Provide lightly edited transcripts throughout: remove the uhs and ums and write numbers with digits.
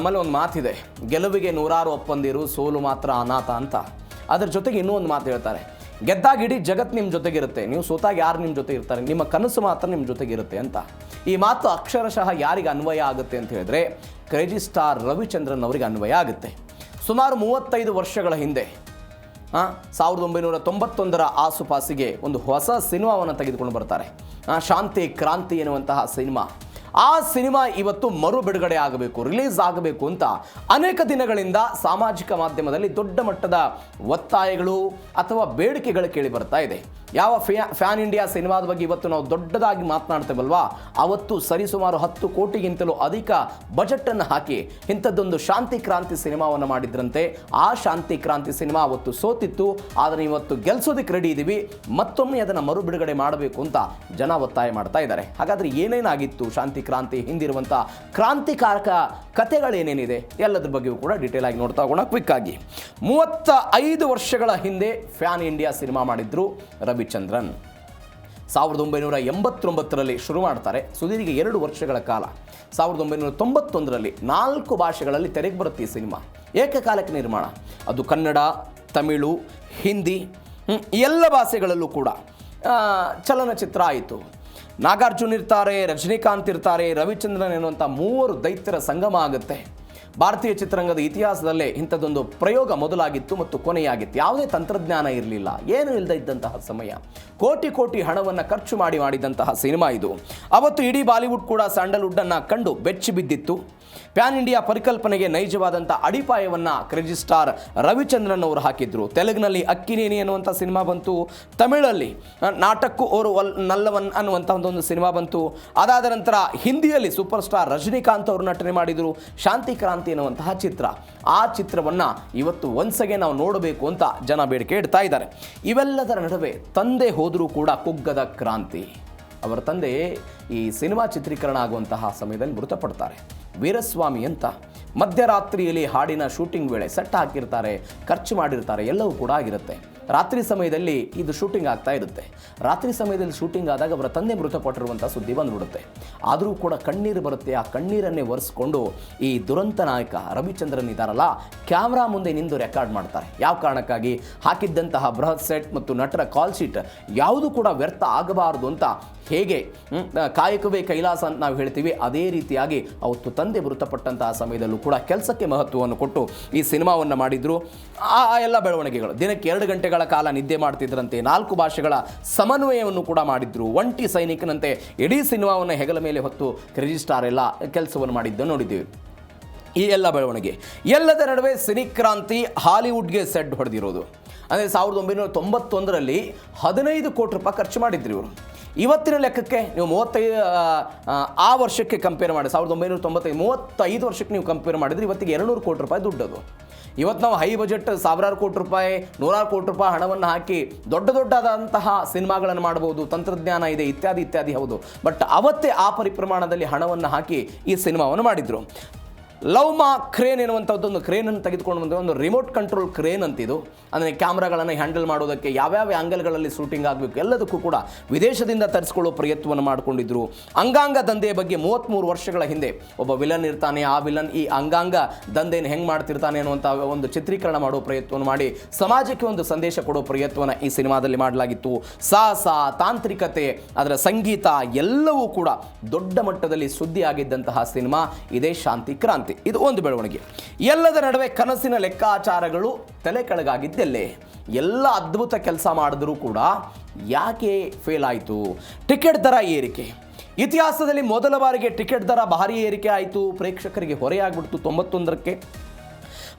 ನಮ್ಮಲ್ಲಿ ಒಂದು ಮಾತಿದೆ, ಗೆಲುವಿಗೆ ನೂರಾರು ಒಪ್ಪಂದಿರು, ಸೋಲು ಮಾತ್ರ ಅನಾಥ ಅಂತ. ಅದ್ರ ಜೊತೆಗೆ ಇನ್ನೂ ಒಂದು ಮಾತು ಹೇಳ್ತಾರೆ, ಗೆದ್ದಾಗ ಇಡೀ ಜಗತ್ತು ನಿಮ್ಮ ಜೊತೆಗಿರುತ್ತೆ, ನೀವು ಸೋತಾಗ ಯಾರು ನಿಮ್ಮ ಜೊತೆ ಇರ್ತಾರೆ, ನಿಮ್ಮ ಕನಸು ಮಾತ್ರ ನಿಮ್ಮ ಜೊತೆಗಿರುತ್ತೆ ಅಂತ. ಈ ಮಾತು ಅಕ್ಷರಶಃ ಯಾರಿಗೆ ಅನ್ವಯ ಆಗುತ್ತೆ ಅಂತ ಹೇಳಿದ್ರೆ ಕ್ರೇಜಿ ಸ್ಟಾರ್ ರವಿಚಂದ್ರನ್ ಅವರಿಗೆ ಅನ್ವಯ ಆಗುತ್ತೆ. ಸುಮಾರು 35 ವರ್ಷಗಳ ಹಿಂದೆ 1991ರ ಆಸುಪಾಸಿಗೆ ಒಂದು ಹೊಸ ಸಿನಿಮಾವನ್ನು ತೆಗೆದುಕೊಂಡು ಬರ್ತಾರೆ. ಶಾಂತಿ ಕ್ರಾಂತಿ ಎನ್ನುವಂತಹ ಸಿನಿಮಾ. ಆ ಸಿನಿಮಾ ಇವತ್ತು ಮರು ಬಿಡುಗಡೆ ಆಗಬೇಕು, ರಿಲೀಸ್ ಆಗಬೇಕು ಅಂತ ಅನೇಕ ದಿನಗಳಿಂದ ಸಾಮಾಜಿಕ ಮಾಧ್ಯಮದಲ್ಲಿ ದೊಡ್ಡ ಮಟ್ಟದ ಒತ್ತಾಯಗಳು ಅಥವಾ ಬೇಡಿಕೆಗಳು ಕೇಳಿ ಬರ್ತಾ ಇದೆ. ಯಾವ ಫ್ಯಾನ್ ಇಂಡಿಯಾ ಸಿನಿಮಾದ ಬಗ್ಗೆ ಇವತ್ತು ನಾವು ದೊಡ್ಡದಾಗಿ ಮಾತನಾಡ್ತೇವಲ್ವಾ, ಅವತ್ತು ಸರಿಸುಮಾರು 10 ಕೋಟಿಗಿಂತಲೂ ಅಧಿಕ ಬಜೆಟನ್ನು ಹಾಕಿ ಇಂಥದ್ದೊಂದು ಶಾಂತಿ ಕ್ರಾಂತಿ ಸಿನಿಮಾವನ್ನು ಮಾಡಿದ್ರಂತೆ. ಆ ಶಾಂತಿ ಕ್ರಾಂತಿ ಸಿನಿಮಾ ಅವತ್ತು ಸೋತಿತ್ತು, ಆದರೆ ಇವತ್ತು ಗೆಲ್ಸೋದಕ್ಕೆ ರೆಡಿ ಇದ್ದೀವಿ, ಮತ್ತೊಮ್ಮೆ ಅದನ್ನು ಮರು ಬಿಡುಗಡೆ ಮಾಡಬೇಕು ಅಂತ ಜನ ಒತ್ತಾಯ ಮಾಡ್ತಾ ಇದ್ದಾರೆ. ಹಾಗಾದರೆ ಏನೇನಾಗಿತ್ತು ಶಾಂತಿ ಕ್ರಾಂತಿ ಹಿಂದಿರುವಂಥ ಕ್ರಾಂತಿಕಾರಕ ಕಥೆಗಳೇನೇನಿದೆ ಎಲ್ಲದ್ರ ಬಗ್ಗೆಯೂ ಕೂಡ ಡೀಟೇಲ್ ಆಗಿ ನೋಡ್ತಾ ಹೋಗೋಣ ಕ್ವಿಕ್ ಆಗಿ. 35 ವರ್ಷಗಳ ಹಿಂದೆ ಫ್ಯಾನ್ ಇಂಡಿಯಾ ಸಿನಿಮಾ ಮಾಡಿದ್ರು ರವಿಚಂದ್ರನ್. 1989ರಲ್ಲಿ ಶುರು ಮಾಡ್ತಾರೆ. ಸುದೀರ್ಘ 2 ವರ್ಷಗಳ ಕಾಲ 1991ರಲ್ಲಿ 4 ಭಾಷೆಗಳಲ್ಲಿ ತೆರೆಗೆ ಬರುತ್ತೆ ಈ ಸಿನಿಮಾ. ಏಕಕಾಲಕ್ಕೆ ನಿರ್ಮಾಣ. ಅದು ಕನ್ನಡ, ತಮಿಳು, ಹಿಂದಿ ಎಲ್ಲ ಭಾಷೆಗಳಲ್ಲೂ ಕೂಡ ಚಲನಚಿತ್ರ ಆಯಿತು. ನಾಗಾರ್ಜುನ್ ಇರ್ತಾರೆ, ರಜನಿಕಾಂತ್ ಇರ್ತಾರೆ, ರವಿಚಂದ್ರನ್ ಎನ್ನುವಂಥ 3 ದೈತ್ಯರ ಸಂಗಮ ಆಗುತ್ತೆ. ಭಾರತೀಯ ಚಿತ್ರರಂಗದ ಇತಿಹಾಸದಲ್ಲೇ ಇಂಥದ್ದೊಂದು ಪ್ರಯೋಗ ಮೊದಲಾಗಿತ್ತು ಮತ್ತು ಕೊನೆಯಾಗಿತ್ತು. ಯಾವುದೇ ತಂತ್ರಜ್ಞಾನ ಇರಲಿಲ್ಲ, ಏನು ಇಲ್ಲದೆ ಇದ್ದಂತಹ ಸಮಯ. ಕೋಟಿ ಹಣವನ್ನು ಖರ್ಚು ಮಾಡಿದಂತಹ ಸಿನಿಮಾ ಇದು. ಅವತ್ತು ಇಡೀ ಬಾಲಿವುಡ್ ಕೂಡ ಸ್ಯಾಂಡಲ್ವುಡ್ಡನ್ನು ಕಂಡು ಬೆಚ್ಚಿ ಬಿದ್ದಿತ್ತು. ಪ್ಯಾನ್ ಇಂಡಿಯಾ ಪರಿಕಲ್ಪನೆಗೆ ನೈಜವಾದಂಥ ಅಡಿಪಾಯವನ್ನು ಕ್ರೇಜಿ ಸ್ಟಾರ್ ರವಿಚಂದ್ರನ್ ಅವರು ಹಾಕಿದ್ರು. ತೆಲುಗಿನಲ್ಲಿ ಅಕ್ಕಿನೇನಿ ಅನ್ನುವಂಥ ಸಿನಿಮಾ ಬಂತು, ತಮಿಳಲ್ಲಿ ನಾಟಕ್ಕು ಓರು ನಲ್ಲವನ್ ಅನ್ನುವಂಥ ಒಂದು ಸಿನಿಮಾ ಬಂತು. ಅದಾದ ನಂತರ ಹಿಂದಿಯಲ್ಲಿ ಸೂಪರ್ ಸ್ಟಾರ್ ರಜನಿಕಾಂತ್ ಅವರು ನಟನೆ ಮಾಡಿದರು ಶಾಂತಿ ಕ್ರಾಂತಿ ಎನ್ನುವಂತಹ ಚಿತ್ರ. ಆ ಚಿತ್ರವನ್ನು ಇವತ್ತು ಒನ್ಸಗೆ ನಾವು ನೋಡಬೇಕು ಅಂತ ಜನ ಬೇಡಿಕೆ ಇಡ್ತಾ ಇದ್ದಾರೆ. ಇವೆಲ್ಲದರ ನಡುವೆ ತಂದೆ ಹೋದರೂ ಕೂಡ ಕುಗ್ಗದ ಕ್ರಾಂತಿ. ಅವರ ತಂದೆ ಈ ಸಿನಿಮಾ ಚಿತ್ರೀಕರಣ ಆಗುವಂತಹ ಸಮಯದಲ್ಲಿ ಮೃತಪಡ್ತಾರೆ. ವೀರಸ್ವಾಮಿ ಅಂತ ಮಧ್ಯರಾತ್ರಿಯಲ್ಲಿ ಹಾಡಿನ ಶೂಟಿಂಗ್ ವೇಳೆ ಸೆಟ್ ಹಾಕಿರ್ತಾರೆ, ಖರ್ಚು ಮಾಡಿರ್ತಾರೆ, ಎಲ್ಲವೂ ಕೂಡ ಆಗಿರುತ್ತೆ. ರಾತ್ರಿ ಸಮಯದಲ್ಲಿ ಇದು ಶೂಟಿಂಗ್ ಆಗ್ತಾ ಇರುತ್ತೆ. ರಾತ್ರಿ ಸಮಯದಲ್ಲಿ ಶೂಟಿಂಗ್ ಆದಾಗ ಅವರ ತಂದೆ ಮೃತಪಟ್ಟಿರುವಂಥ ಸುದ್ದಿ ಬಂದ್ಬಿಡುತ್ತೆ. ಆದರೂ ಕೂಡ ಕಣ್ಣೀರು ಬರುತ್ತೆ. ಆ ಕಣ್ಣೀರನ್ನೇ ಒರೆಸ್ಕೊಂಡು ಈ ದುರಂತ ನಾಯಕ ರವಿಚಂದ್ರನ್ ಇದ್ದಾರಲ್ಲ, ಕ್ಯಾಮ್ರಾ ಮುಂದೆ ನಿಂದು ರೆಕಾರ್ಡ್ ಮಾಡ್ತಾರೆ. ಯಾವ ಕಾರಣಕ್ಕಾಗಿ? ಹಾಕಿದ್ದಂತಹ ಬೃಹತ್ ಸೆಟ್ ಮತ್ತು ನಟರ ಕಾಲ್ ಶೀಟ್ ಯಾವುದೂ ಕೂಡ ವ್ಯರ್ಥ ಆಗಬಾರದು ಅಂತ. ಹೇಗೆ ಕಾಯಕವೇ ಕೈಲಾಸ ಅಂತ ನಾವು ಹೇಳ್ತೀವಿ, ಅದೇ ರೀತಿಯಾಗಿ ಅವತ್ತು ತಂದೆ ಮೃತಪಟ್ಟಂತಹ ಸಮಯದಲ್ಲೂ ಕೂಡ ಕೆಲಸಕ್ಕೆ ಮಹತ್ವವನ್ನು ಕೊಟ್ಟು ಈ ಸಿನಿಮಾವನ್ನು ಮಾಡಿದರು. ಆ ಎಲ್ಲ ಬೆಳವಣಿಗೆಗಳು ದಿನಕ್ಕೆ 2 ಗಂಟೆಗಳ ಕಾಲ ನಿದ್ದೆ ಮಾಡ್ತಿದ್ರಂತೆ. 4 ಭಾಷೆಗಳ ಸಮನ್ವಯವನ್ನು ಕೂಡ ಮಾಡಿದ್ರು. ಒಂಟಿ ಸೈನಿಕನಂತೆ ಇಡೀ ಸಿನಿಮಾವನ್ನು ಹೆಗಲ ಮೇಲೆ ಹೊತ್ತು ಕ್ರೇಜಿ ಸ್ಟಾರ್ ಎಲ್ಲ ಕೆಲಸವನ್ನು ಮಾಡಿದ್ದು ನೋಡಿದ್ದೀವಿ. ಈ ಎಲ್ಲ ಬೆಳವಣಿಗೆ ಎಲ್ಲದ ನಡುವೆ ಸಿನಿಕ್ರಾಂತಿ ಹಾಲಿವುಡ್ಗೆ ಸೆಡ್ ಹೊಡೆದಿರೋದು. ಅಂದರೆ 1991ರಲ್ಲಿ 15 ಕೋಟಿ ರೂಪಾಯಿ ಖರ್ಚು ಮಾಡಿದ್ರು ಇವರು. ಇವತ್ತಿನ ಲೆಕ್ಕಕ್ಕೆ ನೀವು 35 ಆ ವರ್ಷಕ್ಕೆ ಕಂಪೇರ್ ಮಾಡಿ 1995 ವರ್ಷಕ್ಕೆ ನೀವು ಕಂಪೇರ್ ಮಾಡಿದರೆ ಇವತ್ತಿಗೆ 200 ಕೋಟಿ ರೂಪಾಯಿ ದುಡ್ಡದು. ಇವತ್ತು ನಾವು ಹೈ ಬಜೆಟ್ ಸಾವಿರಾರು ಕೋಟಿ ರೂಪಾಯಿ, 100 ಕೋಟಿ ರೂಪಾಯಿ ಹಣವನ್ನು ಹಾಕಿ ದೊಡ್ಡದಾದಂತಹ ಸಿನಿಮಾಗಳನ್ನು ಮಾಡಬಹುದು, ತಂತ್ರಜ್ಞಾನ ಇದೆ, ಇತ್ಯಾದಿ ಹೌದು. ಬಟ್ ಅವತ್ತೇ ಆ ಪರಿಪ್ರಮಾಣದಲ್ಲಿ ಹಣವನ್ನು ಹಾಕಿ ಈ ಸಿನಿಮಾವನ್ನು ಮಾಡಿದರು. ಲವ್ಮಾ ಕ್ರೇನ್ ಎನ್ನುವಂಥದ್ದೊಂದು ಕ್ರೇನನ್ನು ತೆಗೆದುಕೊಂಡು ಬಂದರೆ ಒಂದು ರಿಮೋಟ್ ಕಂಟ್ರೋಲ್ ಕ್ರೇನ್ ಅಂತಿದು. ಅಂದರೆ ಕ್ಯಾಮ್ರಾಗಳನ್ನು ಹ್ಯಾಂಡಲ್ ಮಾಡೋದಕ್ಕೆ ಯಾವ್ಯಾವ ಆ್ಯಂಗಲ್ಗಳಲ್ಲಿ ಶೂಟಿಂಗ್ ಆಗಬೇಕು ಎಲ್ಲದಕ್ಕೂ ಕೂಡ ವಿದೇಶದಿಂದ ತರಿಸ್ಕೊಳ್ಳೋ ಪ್ರಯತ್ನವನ್ನು ಮಾಡಿಕೊಂಡಿದ್ರು. ಅಂಗಾಂಗ ದಂಧೆಯ ಬಗ್ಗೆ 33 ವರ್ಷಗಳ ಹಿಂದೆ ಒಬ್ಬ ವಿಲನ್ ಇರ್ತಾನೆ. ಆ ವಿಲನ್ ಈ ಅಂಗಾಂಗ ದಂಧೆಯನ್ನು ಹೆಂಗೆ ಮಾಡ್ತಿರ್ತಾನೆ ಅನ್ನುವಂಥ ಒಂದು ಚಿತ್ರೀಕರಣ ಮಾಡೋ ಪ್ರಯತ್ನವನ್ನು ಮಾಡಿ ಸಮಾಜಕ್ಕೆ ಒಂದು ಸಂದೇಶ ಕೊಡೋ ಪ್ರಯತ್ನವನ್ನು ಈ ಸಿನಿಮಾದಲ್ಲಿ ಮಾಡಲಾಗಿತ್ತು. ಸಾಹಸ, ತಾಂತ್ರಿಕತೆ, ಅದರ ಸಂಗೀತ ಎಲ್ಲವೂ ಕೂಡ ದೊಡ್ಡ ಮಟ್ಟದಲ್ಲಿ ಸುದ್ದಿಯಾಗಿದ್ದಂತಹ ಸಿನಿಮಾ ಇದೇ ಶಾಂತಿ ಕ್ರಾಂತಿ. ಇದು ಒಂದು ಬೆಳವಣಿಗೆ. ಎಲ್ಲದರ ನಡುವೆ ಕನಸಿನ ಲೆಕ್ಕಾಚಾರಗಳು ತಲೆ ಕೆಳಗಾಗಿದ್ದೆಲ್ಲೇ. ಎಲ್ಲ ಅದ್ಭುತ ಕೆಲಸ ಮಾಡಿದ್ರೂ ಕೂಡ ಯಾಕೆ ಫೇಲ್ ಆಯಿತು? ಟಿಕೆಟ್ ದರ ಏರಿಕೆ. ಇತಿಹಾಸದಲ್ಲಿ ಮೊದಲ ಬಾರಿಗೆ ಟಿಕೆಟ್ ದರ ಭಾರಿ ಏರಿಕೆ ಆಯಿತು. ಪ್ರೇಕ್ಷಕರಿಗೆ ಹೊರೆಯಾಗ್ಬಿಡ್ತು. 91ಕ್ಕೆ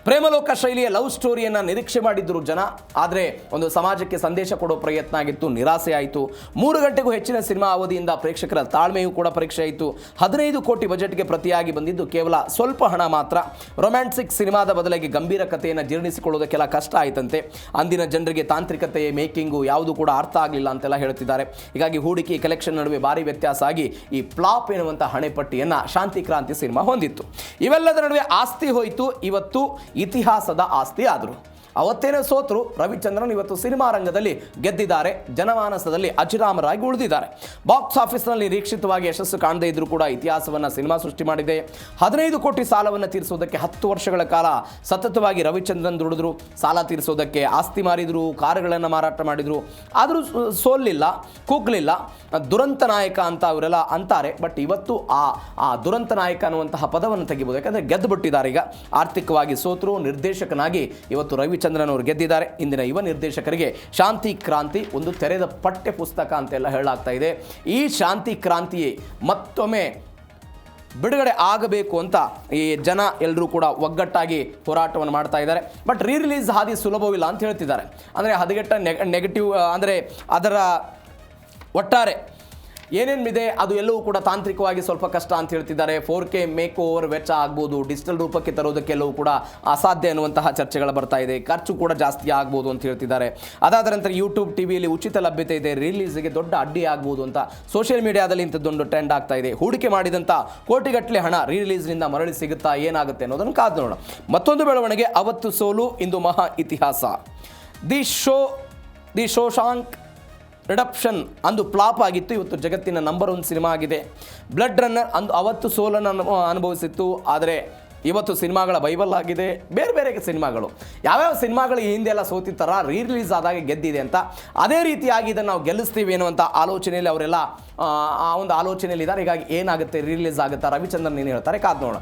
ಪ್ರೇಮಲೋಕ ಶೈಲಿಯ ಲವ್ ಸ್ಟೋರಿಯನ್ನು ನಿರೀಕ್ಷೆ ಮಾಡಿದ್ರು ಜನ. ಆದರೆ ಒಂದು ಸಮಾಜಕ್ಕೆ ಸಂದೇಶ ಕೊಡೋ ಪ್ರಯತ್ನ ಆಗಿತ್ತು, ನಿರಾಸೆ ಆಯಿತು. 3 ಗಂಟೆಗೂ ಹೆಚ್ಚಿನ ಸಿನಿಮಾ ಅವಧಿಯಿಂದ ಪ್ರೇಕ್ಷಕರ ತಾಳ್ಮೆಯೂ ಕೂಡ ಪರೀಕ್ಷೆ ಆಯಿತು. 15 ಕೋಟಿ ಬಜೆಟ್ಗೆ ಪ್ರತಿಯಾಗಿ ಬಂದಿದ್ದು ಕೇವಲ ಸ್ವಲ್ಪ ಹಣ ಮಾತ್ರ. ರೊಮ್ಯಾಂಟಿಕ್ ಸಿನಿಮಾದ ಬದಲಿಗೆ ಗಂಭೀರ ಕಥೆಯನ್ನು ಜೀರ್ಣಿಸಿಕೊಳ್ಳೋದಕ್ಕೆಲ್ಲ ಕಷ್ಟ ಆಯಿತಂತೆ. ಅಂದಿನ ಜನರಿಗೆ ತಾಂತ್ರಿಕತೆ, ಮೇಕಿಂಗು ಯಾವುದು ಕೂಡ ಅರ್ಥ ಆಗಲಿಲ್ಲ ಅಂತೆಲ್ಲ ಹೇಳ್ತಿದ್ದಾರೆ. ಹೀಗಾಗಿ ಹೂಡಿಕೆ ಕಲೆಕ್ಷನ್ ನಡುವೆ ಭಾರಿ ವ್ಯತ್ಯಾಸ ಆಗಿ ಈ ಫ್ಲಾಪ್ ಎನ್ನುವಂಥ ಹಣೆಪಟ್ಟಿಯನ್ನು ಶಾಂತಿ ಕ್ರಾಂತಿ ಸಿನಿಮಾ ಹೊಂದಿತ್ತು. ಇವೆಲ್ಲದರ ನಡುವೆ ಆಸ್ತಿ ಹೋಯಿತು. ಇವತ್ತು ಇತಿಹಾಸದ ಆಸ್ತಿ ಆದರು. ಅವತ್ತೇನೇ ಸೋತರು ರವಿಚಂದ್ರನ್ ಇವತ್ತು ಸಿನಿಮಾ ರಂಗದಲ್ಲಿ ಗೆದ್ದಿದ್ದಾರೆ, ಜನಮಾನಸದಲ್ಲಿ ಅಚಿರಾಮರಾಗಿ ಉಳಿದಿದ್ದಾರೆ. ಬಾಕ್ಸ್ ಆಫೀಸ್ನಲ್ಲಿ ನಿರೀಕ್ಷಿತವಾಗಿ ಯಶಸ್ಸು ಕಾಣದೇ ಇದ್ರೂ ಕೂಡ ಇತಿಹಾಸವನ್ನು ಸಿನಿಮಾ ಸೃಷ್ಟಿ ಮಾಡಿದೆ. 15 ಕೋಟಿ ಸಾಲವನ್ನು ತೀರಿಸೋದಕ್ಕೆ 10 ವರ್ಷಗಳ ಕಾಲ ಸತತವಾಗಿ ರವಿಚಂದ್ರನ್ ದುಡಿದ್ರು. ಸಾಲ ತೀರಿಸೋದಕ್ಕೆ ಆಸ್ತಿ ಮಾರಿದ್ರು, ಕಾರುಗಳನ್ನು ಮಾರಾಟ ಮಾಡಿದ್ರು. ಆದರೂ ಸೋಲಿಲ್ಲ, ಕುಗ್ಲಿಲ್ಲ. ದುರಂತ ನಾಯಕ ಅಂತ ಅವರೆಲ್ಲ ಅಂತಾರೆ. ಬಟ್ ಇವತ್ತು ಆ ದುರಂತ ನಾಯಕ ಅನ್ನುವಂತಹ ಪದವನ್ನು ತೆಗಿಬೋದು. ಯಾಕಂದರೆ ಗೆದ್ದು ಬಿಟ್ಟಿದ್ದಾರೆ. ಈಗ ಆರ್ಥಿಕವಾಗಿ ಸೋತರು, ನಿರ್ದೇಶಕನಾಗಿ ಇವತ್ತು ರವಿಚಂದ್ರನ್ ಅವರು ಗೆದ್ದಿದ್ದಾರೆ. ಇಂದಿನ ಯುವ ನಿರ್ದೇಶಕರಿಗೆ ಶಾಂತಿ ಕ್ರಾಂತಿ ಒಂದು ತೆರೆದ ಪಠ್ಯ ಪುಸ್ತಕ ಅಂತೆಲ್ಲ ಹೇಳಲಾಗ್ತಾ ಇದೆ. ಈ ಶಾಂತಿ ಕ್ರಾಂತಿಯೇ ಮತ್ತೊಮ್ಮೆ ಬಿಡುಗಡೆ ಆಗಬೇಕು ಅಂತ ಈ ಜನ ಎಲ್ಲರೂ ಕೂಡ ಒಗ್ಗಟ್ಟಾಗಿ ಹೋರಾಟವನ್ನು ಮಾಡ್ತಾ ಇದ್ದಾರೆ. ಬಟ್ ರಿಲೀಸ್ ಹಾದಿ ಸುಲಭವಿಲ್ಲ ಅಂತ ಹೇಳ್ತಿದ್ದಾರೆ. ಅಂದರೆ ಹದಗೆಟ್ಟ ನೆಗೆಟಿವ್ ಅಂದರೆ ಅದರ ಒಟ್ಟಾರೆ ಏನೇನಿದೆ ಅದು ಎಲ್ಲವೂ ಕೂಡ ತಾಂತ್ರಿಕವಾಗಿ ಸ್ವಲ್ಪ ಕಷ್ಟ ಅಂತ ಹೇಳ್ತಿದ್ದಾರೆ. 4K ಮೇಕ್ ಓವರ್ ವೆಚ್ಚ ಆಗ್ಬೋದು, ಡಿಜಿಟಲ್ ರೂಪಕ್ಕೆ ತರೋದಕ್ಕೆಲ್ಲವೂ ಕೂಡ ಅಸಾಧ್ಯ ಅನ್ನುವಂತಹ ಚರ್ಚೆಗಳು ಬರ್ತಾ ಇದೆ. ಖರ್ಚು ಕೂಡ ಜಾಸ್ತಿ ಆಗ್ಬೋದು ಅಂತ ಹೇಳ್ತಿದ್ದಾರೆ. ಅದಾದ ನಂತರ ಯೂಟ್ಯೂಬ್ ಟಿವಿಯಲ್ಲಿ ಉಚಿತ ಲಭ್ಯತೆ ಇದೆ, ರಿಲೀಸ್ಗೆ ದೊಡ್ಡ ಅಡ್ಡಿ ಆಗ್ಬೋದು ಅಂತ ಸೋಷಿಯಲ್ ಮೀಡಿಯಾದಲ್ಲಿ ಇಂಥದ್ದೊಂದು ಟ್ರೆಂಡ್ ಆಗ್ತಾ ಇದೆ. ಹೂಡಿಕೆ ಮಾಡಿದಂಥ ಕೋಟಿಗಟ್ಟಲೆ ಹಣ ರಿಲೀಸ್ನಿಂದ ಮರಳಿ ಸಿಗುತ್ತಾ, ಏನಾಗುತ್ತೆ ಅನ್ನೋದನ್ನು ಕಾದು ನೋಡೋಣ. ಮತ್ತೊಂದು ಬೆಳವಣಿಗೆ, ಅವತ್ತು ಸೋಲು ಇಂದು ಮಹಾ ಇತಿಹಾಸ. ದಿ ಶೋಶಾಂಕ್ ರಿಡಪ್ಷನ್ ಅಂದು ಫ್ಲಾಪ್ ಆಗಿತ್ತು, ಇವತ್ತು ಜಗತ್ತಿನ ನಂಬರ್ 1 ಸಿನಿಮಾ ಆಗಿದೆ. ಬ್ಲಡ್ ರನ್ನರ್ ಅವತ್ತು ಸೋಲನ್ನು ಅನುಭವಿಸಿತ್ತು, ಆದರೆ ಇವತ್ತು ಸಿನಿಮಾಗಳ ಬೈಬಲ್ ಆಗಿದೆ. ಬೇರೆ ಬೇರೆ ಸಿನಿಮಾಗಳು ಯಾವ್ಯಾವ ಸಿನಿಮಾಗಳು ಈ ಹಿಂದೆ ಎಲ್ಲ ಸೋತಿರ್ತಾರ ರಿಲೀಸ್ ಆದಾಗ ಗೆದ್ದಿದೆ ಅಂತ, ಅದೇ ರೀತಿಯಾಗಿ ಇದನ್ನು ನಾವು ಗೆಲ್ಲಿಸ್ತೀವಿ ಅನ್ನುವಂಥ ಆಲೋಚನೆಯಲ್ಲಿ ಅವರೆಲ್ಲ ಆ ಒಂದು ಆಲೋಚನೆಯಲ್ಲಿ ಇದ್ದಾರೆ. ಹೀಗಾಗಿ ಏನಾಗುತ್ತೆ, ರಿಲೀಸ್ ಆಗುತ್ತಾ, ರವಿಚಂದ್ರನ್ ಏನು ಹೇಳ್ತಾರೆ ಕಾದು ನೋಡೋಣ.